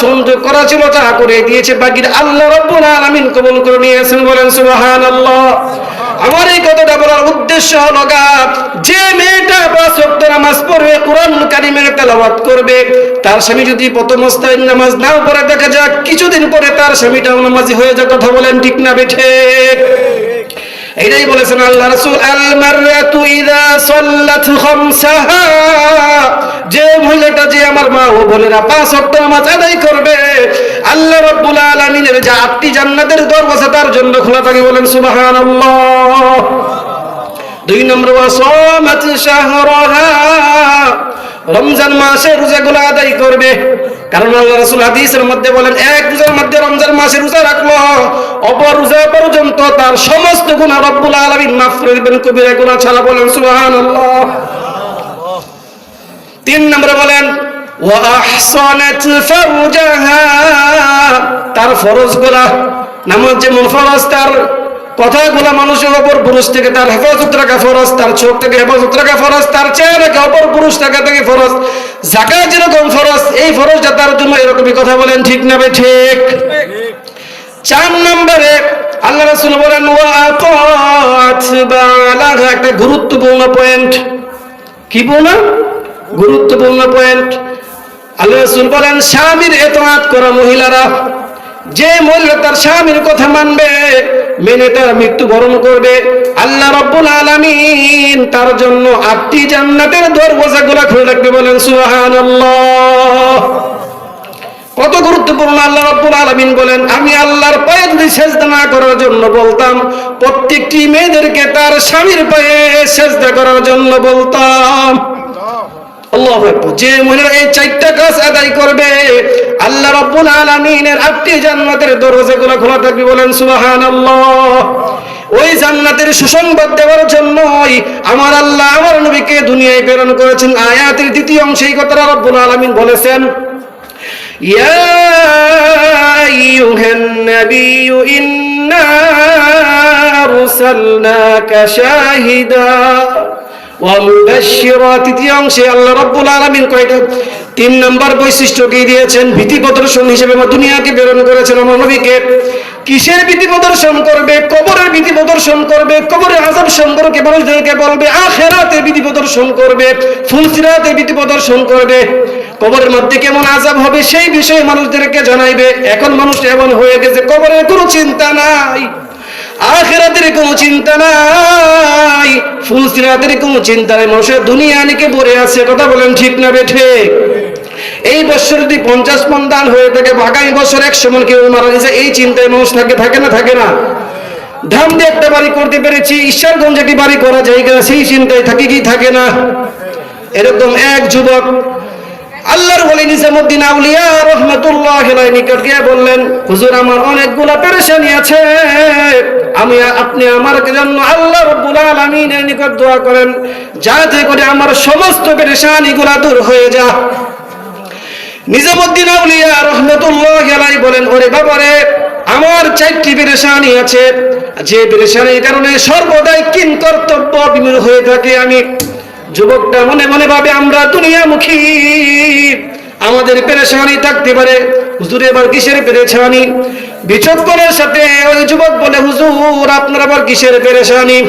সংযোগ করা ছিল, তা করে দিয়েছে, বাকিটা আল্লাহ রাব্বুল আলামিন কবুল করে নিয়েছেন। বলেন সুবহানাল্লাহ। আমার এই কথাটা বলার উদ্দেশ্য হলো যে মেয়েটা 5 ওয়াক্ত নামাজ পড়বে, কোরআন কারীমের তেলাওয়াত করবে, তার স্বামী যদি প্রথম অবস্থায় নামাজ নাও পড়ে, দেখা যাক কিছুদিন পরে তার স্বামীটাও নামাজি হয়ে যায়। কথা বলেন ঠিক না ঠিক? এটাই বলেছেন আল্লাহ রাসূল, আল মাররাতু ইযা সাল্লাত খামসাহা, যে মহিলাটা, যে আমার মা ও বোনেরা 5 ওয়াক্ত নামাজ আদায় করবে, আল্লাহ রাব্বুল আলামিনের যে 8টি জান্নাতের দরওয়াজা তার জন্য খোলা থাকে। বলেন সুবহানাল্লাহ। 2 নম্বর, ওয়া সামাত শাহরাহা, রমজান মাসে রোজাগুলো আদায় করবে। কারণ আল্লাহ রাসূল হাদিসের মধ্যে বলেন, এক রোজার মধ্যে রমজান মাসে রোজা রাখলো, অপর রোজা পর্যন্ত তার সমস্ত গুনাহ রব্বুল আলামিন মাফ করে দিবেন, কবিরা গুনাহ ছাড়া। বলেন সুবহানাল্লাহ। 3 নম্বরে বলেন, ওয়া আহসানাত ফারজাহা, তার ফরজগুলা, নামাজ যেমন ফরজ, তার কথাগুলা মানুষের অপর পুরুষ থেকে তার হেফাজত রাখা ফরজ, তার চোখ থেকে হেফাজত রাখা ফরজ, তার চেহারাকে অপর পুরুষ থেকে ফরজ, যাকাত যেরকম ফরজ, এই ফরজটা তার জন্য এরকমই। কথা বলেন ঠিক না বে ঠিক? 4 নম্বরে আল্লাহ রাসূল বলেন, ওয়া আতাত বালাগা, একটা গুরুত্বপূর্ণ পয়েন্ট। কি বলনা? গুরুত্বপূর্ণ পয়েন্ট। আল্লাহ রাসূল বলেন, স্বামীর ইতাআত করা মহিলারা, যে মহিলা তার স্বামীর কথা মানবে, মেনে তার মৃত্যুবরণ করবে, আল্লাহ রাব্বুল আলামিন তার জন্য 8টি জান্নাতের দরওয়াজাগুলো খুলে রাখবে। বলেন সুবহানাল্লাহ। কত গুরুত্বপূর্ণ! আল্লাহ রাব্বুল আলামিন বলেন, আমি আল্লাহর পায়ে যদি সিজদা না করার জন্য বলতাম, প্রত্যেকটি মেয়েদেরকে তার স্বামীর পায়ে সিজদা করার জন্য বলতাম। আল্লাহু আকবার। যে মহিলা এই 4টা কাজ আদায় করবে, আল্লাহ রাব্বুল আলামিনের 8টি জান্নাতের দরজাগুলো খোলা থাকবে। বলেন সুবহানাল্লাহ। ওই জান্নাতের সুসংবাদ দেওয়ার জন্যই আমার আল্লাহ আমার নবীকে দুনিয়ায় প্রেরণ করেছেন। আয়াতের 2য় অংশে এই কথাটা রাব্বুল আলামিন বলেছেন, ইয়া আইয়ুহান নাবিয়্যু ইন্না আরসালনাকা শাহিদা ওয়া মুবাশশিরা। 3য় অংশে আল্লাহ রাব্বুল আলামিন কয়টা 3 নম্বর বৈশিষ্ট্য কি দিয়েছেন? ভীতি প্রদর্শন হিসেবে দুনিয়াকে প্রেরণ করেছেন আমার নবীকে। কিসের ভীতি প্রদর্শন করবে? কবরের ভীতি প্রদর্শন করবে, কবরের আযাব সম্পর্কে মানুষদেরকে বলবে, আখিরাতের ভীতি প্রদর্শন করবে, ফুলসিরাতের ভীতি প্রদর্শন করবে, কবরের মধ্যে কেমন আযাব হবে সেই বিষয়ে মানুষদেরকে জানাইবে। এখন মানুষ এমন হয়ে গেছে, কবরের কোনো চিন্তা নাই, আখিরাতের কোনো চিন্তা নাই, ফুলসিরাতের কোনো চিন্তা নাই, মানুষের দুনিয়া নিকে ভরে আছে। কথা বলেন ঠিক না বে ঠিক? এই বছর যদি 50 মণ দান হয়ে থাকে, আগামী বছর 100 মণ কেউ মারা গেছে, এই চিন্তায় মানুষ থাকে না? থাকে না? ধাম দিয়ে একটা বাড়ি করতে পেরেছি, ঈশ্বরগঞ্জে একটি বাড়ি করা যায় কিনা, সেই চিন্তায় থাকে কি থাকে না? এরকম এক যুবক আল্লাহর ওলি নিজামুদ্দিন আউলিয়া রাহমাতুল্লাহি আলাইহি নিকট গিয়ে বললেন, হুজুর আমার অনেকগুলা পেরেশানি আছে, আপনি আমার জন্য আল্লাহ রাব্বুল আলামিনের নিকট দোয়া করেন, যাতে করে আমার সমস্ত পেরেশানিগুলো দূর হয়ে যায়। নিজামুদ্দিন আউলিয়া রাহমাতুল্লাহি আলাইহি বলেন, ওরে বাবারে, আমার 4টি পেরেশানি আছে, যে পেরেশানির কারণে সর্বদাই কিন কর্তব্য বিমূঢ় হয়ে থাকে আমি। যুবকটা মনে মনে ভাবে, আমরা দুনিয়ামুখী, আমাদের পেরেশানি থাকতে পারে। হুজুর এবার কিসের পেরেশানি? বিচক্ষণের সাথে ওই যুবক বলে, হুজুর আপনার আবার কিসের পেরেশানি?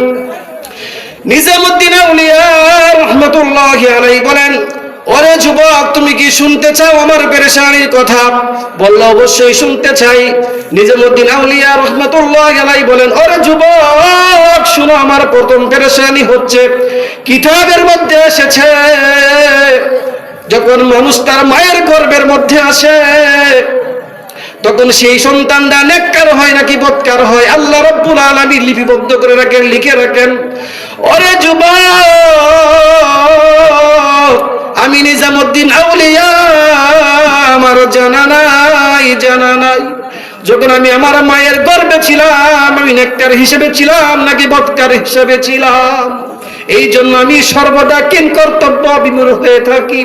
নিজামুদ্দিন আউলিয়া রাহমাতুল্লাহি আলাইহি বলেন, ওরে যুবক, তুমি কি শুনতে চাও আমার পেরেশানির কথা? বলল, অবশ্যই শুনতে চাই। নিজামুদ্দিন আউলিয়া রাহমাতুল্লাহি আলাইহি বলেন, ওরে যুবক শুনো, আমার প্রথম পেরেশানি হচ্ছে, কিতাবের মধ্যে এসেছে, যখন মানুষ তার মায়ের গর্ভের মধ্যে আসে, তখন সেই সন্তানটা নেককার হয় নাকি বদকার হয়, আল্লাহ রাব্বুল আলামিন লিপিবদ্ধ করে রাখেন, লিখে রাখেন। ওরে যুবক, আমি নিজামুদ্দিন আউলিয়া, আমার জানা নাই যখন আমি আমার মায়ের গর্ভে ছিলাম, আমি নেককার হিসেবে ছিলাম নাকি বদকার হিসেবে ছিলাম, এই জন্য আমি সর্বদা কিন কর্তব্য বিমূঢ় হয়ে থাকি।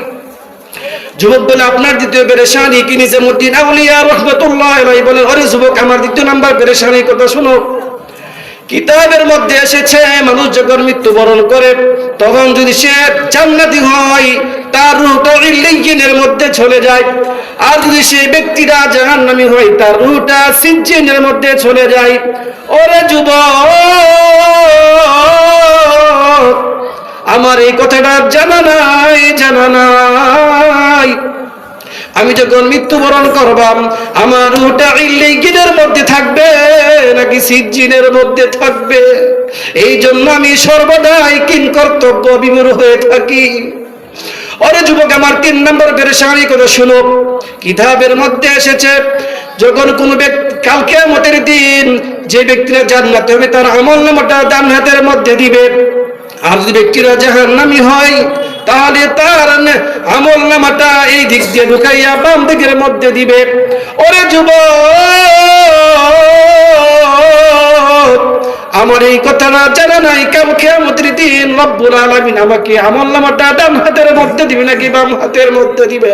যুবক বলে, আপনার 2য় পেরেশানি কি? নিজামুদ্দিন আউলিয়া রাহমাতুল্লাহি আলাইহি বলেন, ওরে যুবক, আমার 2য় নাম্বার পেরেশানির কথা শুনো। কিতাবের মধ্যে এসেছে, মানুষ যখন মৃত্যুবরণ করে, তখন যদি সে জান্নাতি হয়, তার রূহটা ইল্লিয়িনের মধ্যে চলে যায়। আর যদি সেই ব্যক্তিটা জাহান্নামী হয়, তার রূহটা সিজ্জিনের মধ্যে চলে যায়। ওরে যুবক, আমার এই কথাটা জানা নাই। আমি যখন মৃত্যুবরণ করবাম, আমার রূহটা ইল্লিয়িনের মধ্যে থাকবে নাকি সিজ্জিনের মধ্যে থাকবে? এই জন্য আমি সর্বদাই কিন কর্তব্য বিমূঢ় হয়ে থাকি। ওরে যুবক, আমার 3 নম্বর পেরেশানি কথা শুনো। কিতাবের মধ্যে এসেছে, যখন কোন ব্যক্তি কাল কিয়ামতের দিন যে ব্যক্তিরা জান্নাতে হবে, তার আমলনামাটা ডান হাতের মধ্যে দিবে। আর যদি ব্যক্তিরা জাহান্নামী হয়, তাহলে তার আমলনামাটা এই দিক দিয়ে ঢুকাইয়া বাম দিকের মধ্যে দিবে। ওরে যুবক, আমার এই কথাটা জানা নাই, কাল কিয়ামতের দিন রব্বুল আলামিন আমাকে আমলনামাটা ডান হাতের মধ্যে দিবে নাকি বাম হাতের মধ্যে দিবে?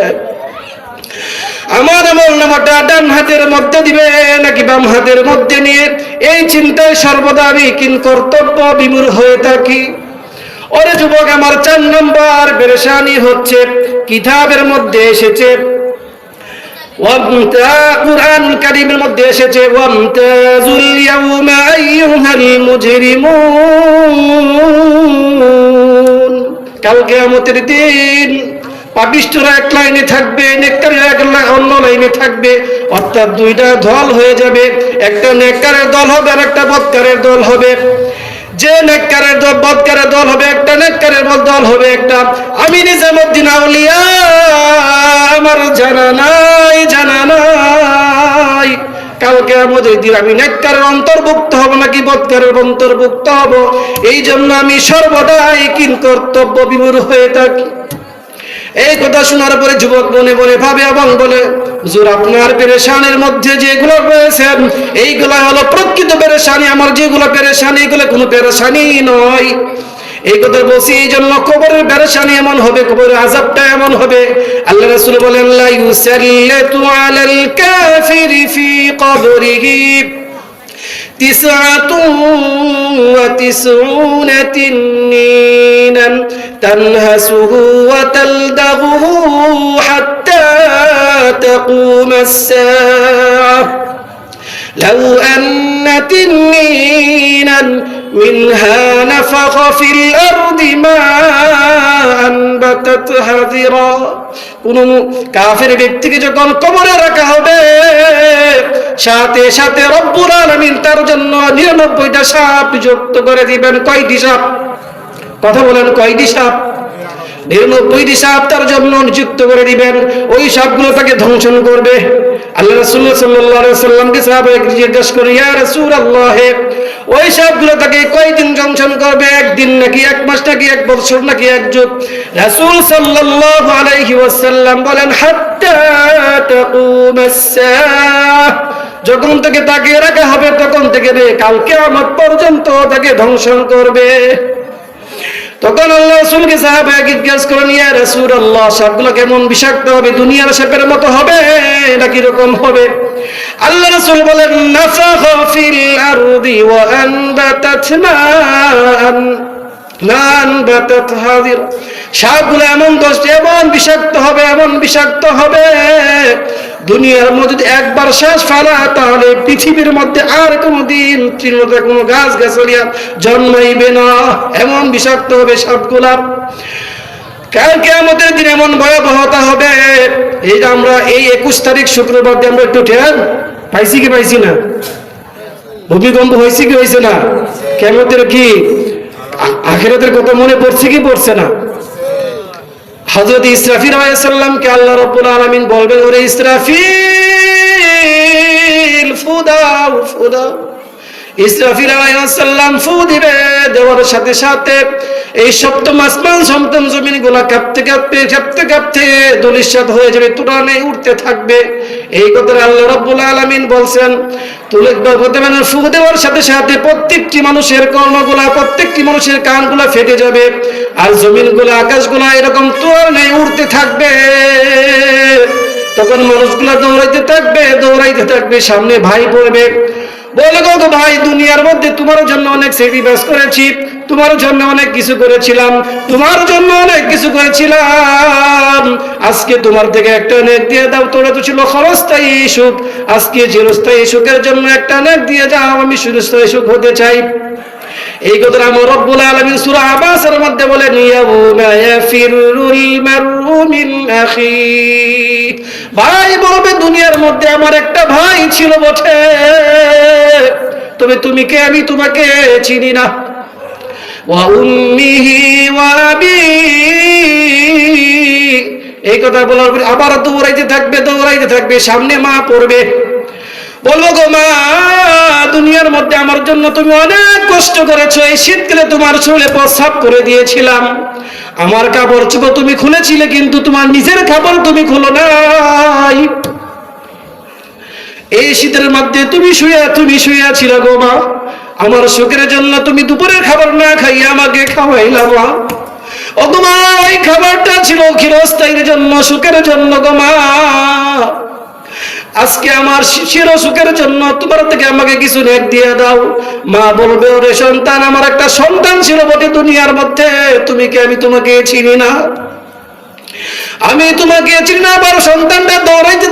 আমার আমলনামাটা ডান হাতের মধ্যে দিবে নাকি বাম হাতের মধ্যে নিয়ে, এই চিন্তায় সর্বদা আমি কিন কর্তব্য বিমূঢ় হয়ে থাকি। ওরে যুবক, আমার 4 নম্বর পেরেশানি হচ্ছে, কিতাবের মধ্যে এসেছে, কুরআন কারীমের মধ্যে এসেছে, ওয়ামতাজুল ইয়াউমা আইয়ুহাল মুজরিমুন। কাল কিয়ামতের দিন পাপিষ্ঠরা এক লাইনে থাকবে, নেককারীরা অন্য লাইনে থাকবে, অর্থাৎ 2টা দল হয়ে যাবে। একটা নেককারের দল হবে আর একটা বদকারের দল হবে। যে নেককারের দল বদকারের দল হবে একটা, নেককারের দল হবে একটা। আমি নিজামুদ্দিন আউলিয়া, আমার জানা নাই কাল কিয়ামতের দিন আমি নেককারের অন্তর্ভুক্ত হব নাকি বদকারের অন্তর্ভুক্ত হব। এই জন্য আমি সর্বদাই কিন কর্তব্য বিমূঢ় হয়ে থাকি। এই কথা শোনার পরে যুবক মনে মনে ভাবে এবং বলে, হুজুর, আপনার পেরেশানির মধ্যে যেগুলো রয়েছে এইগুলা হলো প্রকৃত পেরেশানি। আমার যেগুলো পেরেশানি, এগুলো কোনো পেরেশানি নয়। এই কথা বলছি এই জন্য, কবরের পেরেশানি এমন হবে, কবরের আযাবটা এমন হবে। আল্লাহ রাসূল বলেন, লা ইউসাল্লাতু আলাল কাফিরি ফি কবরিহি 99 তিন্নিনান তানহাসুহু ওয়া তালদাগুহু হাত্তা তাকুমাস সাআহ লাউ আন্না তিন্নিনান মিনহা নাফাখা ফিল আরদি মা আনবাতাত হাদিরা। কোন কাফের ব্যক্তিকে যখন কবরে রাখা হবে, সাথে সাথে রব্বুল আলামিন তার জন্য 99টা সাপ যুক্ত করে দিবেন। কয়টি সাপ? কথা বলেন, কয়টি সাপ? 99টি সাপ তার জন্য নিযুক্ত করে দিবেন। ওই সাপগুলো তাকে ধ্বংসন করবে। আল্লাহ রাসূলুল্লাহ সাল্লাল্লাহু আলাইহি ওয়াসাল্লামকে সাহাবায়ে জিজ্ঞাসা করে, ইয়া রাসূলুল্লাহ, ওই সাপগুলো তাকে কয়দিন ধ্বংসন করবে? 1 দিন নাকি 1 মাস নাকি 1 বছর নাকি 1 যুগ? রাসূল সাল্লাল্লাহু আলাইহি ওয়াসাল্লাম বলেন, হাত্তা তাকুমাস সাআহ, যখন থেকে তাকে রাখা হবে তখন থেকে কাল কিয়ামত পর্যন্ত তাকে ধ্বংসন করবে। তখন আল্লাহ রাসূলকে সাহাবায়ে জিজ্ঞাসা করেন, ইয়া রাসূলুল্লাহ, সাপগুলো কেমন বিষাক্ত হবে? দুনিয়ার সাপের মতো হবে নাকি রকম হবে? আল্লাহ রাসূল বলেন, নাফাখা ফিল আরদি ওয়া আনবাতাত মান বাতাত হাদির। সাপগুলো এমন বিষাক্ত হবে, দুনিয়ার মধ্যে যদি একবার শ্বাস ফেলা, তাহলে পৃথিবীর মধ্যে আর কোনোদিন কোনো গাছ গাছালিয়া জন্মাইবে না। এমন বিষাক্ত হবে সাপগুলা। কাল কিয়ামতের দিন এমন ভয়াবহতা হবে। এই যে আমরা এই 21 তারিখ শুক্রবার দিয়ে আমরা একটু ঠের পাইছি কি পাইছি না? ভূমিকম্প হয়েছে কি হয়েছে না? কিয়ামতের কি আখিরাতের কথা মনে পড়ছে কি পড়ছে না? হযরত ইসরাফিল আলাইহিস সালামকে আল্লাহ রাব্বুল আলামিন বলবেন, ওরে ইসরাফিল, ফু দাও, ফু দাও। ইসরাফিল আলাইহিস সালাম ফু দিবে, দেওয়ার সাথে সাথে এই সপ্তম আসমান সপ্তম জমিন গুলা কাঁপতে কাঁপতে ধূলিসাৎ হয়ে যাবে, তুলানে উঠতে থাকবে। এই কথা আল্লাহ রাব্বুল আলামিন বলছেন। ফু দেওয়ার সাথে সাথে প্রত্যেকটি মানুষের কর্ণগুলা, প্রত্যেকটি মানুষের কানগুলা ফেটে যাবে, আর জমিনগুলা আকাশগুলা এরকম তুলানে উঠতে থাকবে। তখন মানুষগুলা দৌড়াইতে থাকবে, সামনে ভাই পড়বে। বলে গো ভাই, দুনিয়ার মধ্যে তোমার জন্য অনেক স্যাক্রিফাইস করেছি, তোমার জন্য অনেক কিছু করেছিলাম, তোমার জন্য অনেক কিছু করেছিলাম, আজকে তোমার থেকে একটা নেক দিয়ে দাও। তোরা তো ছিল ক্ষণস্থায়ী সুখ, আজকে চিরস্থায়ী সুখের জন্য একটা নেক দিয়ে যাও, আমি চিরস্থায়ী সুখ হতে চাই। এই কথা আমার রব্বুল আলামিন সূরা আবাসের মধ্যে বলেন, ইয়াউমা ইয়াফিরুল মারউ মিন আখি। ভাই বলবে, দুনিয়ার মধ্যে আমার একটা ভাই ছিল বটে, তবে তুমি কে আমি তোমাকে চিনি না। ওয়া উম্মিহি ওয়া আবি, এই কথা বলার পরে আবার দৌড়াইতে থাকবে, সামনে মা পড়বে। বলবো গো মা, দুনিয়ার মধ্যে আমার জন্য তুমি অনেক কষ্ট করেছো, এই শীতকালে তোমার চুলে প্রস্রাব করে দিয়েছিলাম, আমার কাপড় চোপড় তুমি খুলেছিলে, কিন্তু তোমার নিজের কাপড় তুমি খুলো নাই। এই শীতের মধ্যে তুমি শুয়েছিল গো মা, আমার সুখের জন্য তুমি দুপুরের খাবার না খাইয়ে আমাকে খাওয়াইলা মা। ও গো মা, এই খাবারটা ছিল চিরস্থায়ীর জন্য, সুখের জন্য গো মা। আজকে আমার চির সুখের জন্য তোমার থেকে আমাকে কিছু নেক দিয়ে দাও। মা বলবে, ওরে সন্তান, আমার একটা সন্তান ছিল বটে দুনিয়ার মধ্যে, তুমি কি আমি তোমাকে চিনি না, আমি তোমাকে চিনি না। আবার সন্তানটা দৌড়াইতে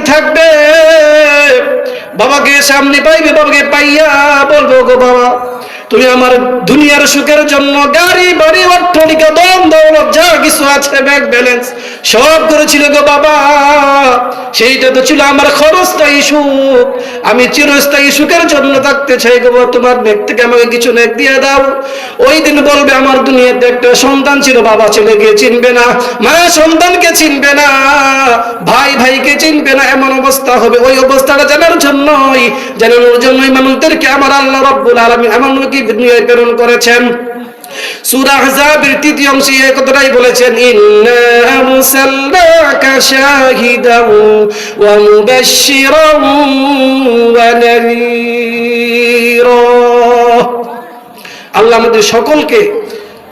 থাকবে, বাবাকে সামনে পাইবে, বাবাকে পাইয়া বলবো, গো বাবা, তুমি আমার দুনিয়ার সুখের জন্য গাড়ি বাড়ি অট্টালিকা দম দৌলত যা কিছু আছে ব্যাংক ব্যালেন্স সব করেছিল গো বাবা, সেইটা তো ছিল আমার ক্ষণস্থায়ী সুখ, আমি চিরস্থায়ী সুখের জন্য থাকতে চাই গো। তোমার নেক থেকে আমাকে কিছু নেক দিয়ে দাও। ওই দিন বলবে, আমার দুনিয়াতে একটা সন্তান ছিল, বাবা ছেলেকে চিনবে না, মা সন্তানকে চিনবে না, ভাই ভাইকে চিনবে না, এমন অবস্থা হবে। ওই অবস্থাটা জানানোর জন্যই মানুষদেরকে আমার আল্লাহ রাব্বুল আলামিন এমন কি দুনিয়ায় প্রেরণ করেছেন। সূরা আহজাবের ৩য় অংশে এই কথাটাই বলেছেন, ইন্না আরসালনাকা শাহিদান ওয়া মুবাশশিরান ওয়া নাযীরা। আল্লাহ আমাদের সকলকে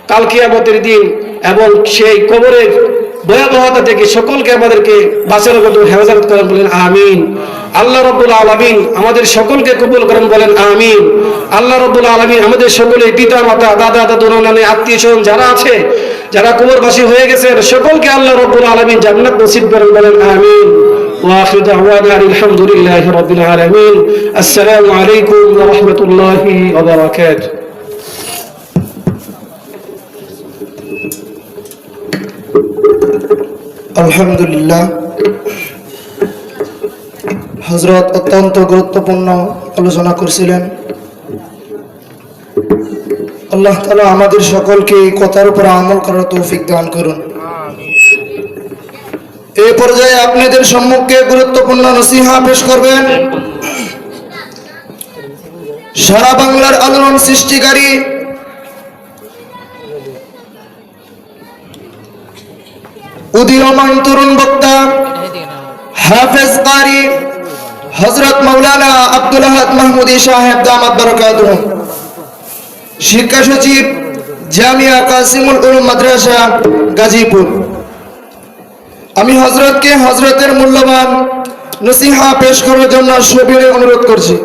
কাল কিয়ামতের দিন এবং সেই কবরের ভয়াবহতা থেকে সকলকে আমাদেরকে বাঁচানোর জন্য হেফাজত করেন, বলেন আমিন। আল্লাহ রাব্বুল আলামিন আমাদের সকলকে কবুল করেন, বলেন আমিন। আল্লাহ রাব্বুল আলামিন আমাদের সকলের পিতা মাতা দাদা দাদু নানা আত্মীয় স্বজন যারা আছে, যারা কবরবাসী হয়ে গেছে, সকলকে আল্লাহ রাব্বুল আলামিন জান্নাত নসিব করেন, বলেন আমিন। ওয়া আখিরু দাওয়ানা আলহামদুলিল্লাহি রাব্বিল আলামিন। আসসালামু আলাইকুম ওয়া রাহমাতুল্লাহি ওয়া বারাকাতুহু। আলহামদুলিল্লাহ, হযরত অত্যন্ত গুরুত্বপূর্ণ আলোচনা করছিলেন। আল্লাহ তাআলা আমাদের সকলকে এই কথার উপর আমল করার তৌফিক দান করুন। এই পর্যায়ে আপনাদের সম্মুখে গুরুত্বপূর্ণ নসিহা পেশ করবেন সারা বাংলার আলোড়ন সৃষ্টিকারী উদীয়মান তরুণ বক্তা হাফেজ কারি হযরত মাওলানা আব্দুল আহাদ মাহমুদী সাহেব দামাত বারাকাতুহু, শিক্ষা সচিব জামিয়া কাসিমুল উলুম মাদ্রাসা গাজীপুর। আমি হযরতকে হযরতের মূল্যবান নসিহা পেশ করার জন্য সবিনয়ে অনুরোধ করছি।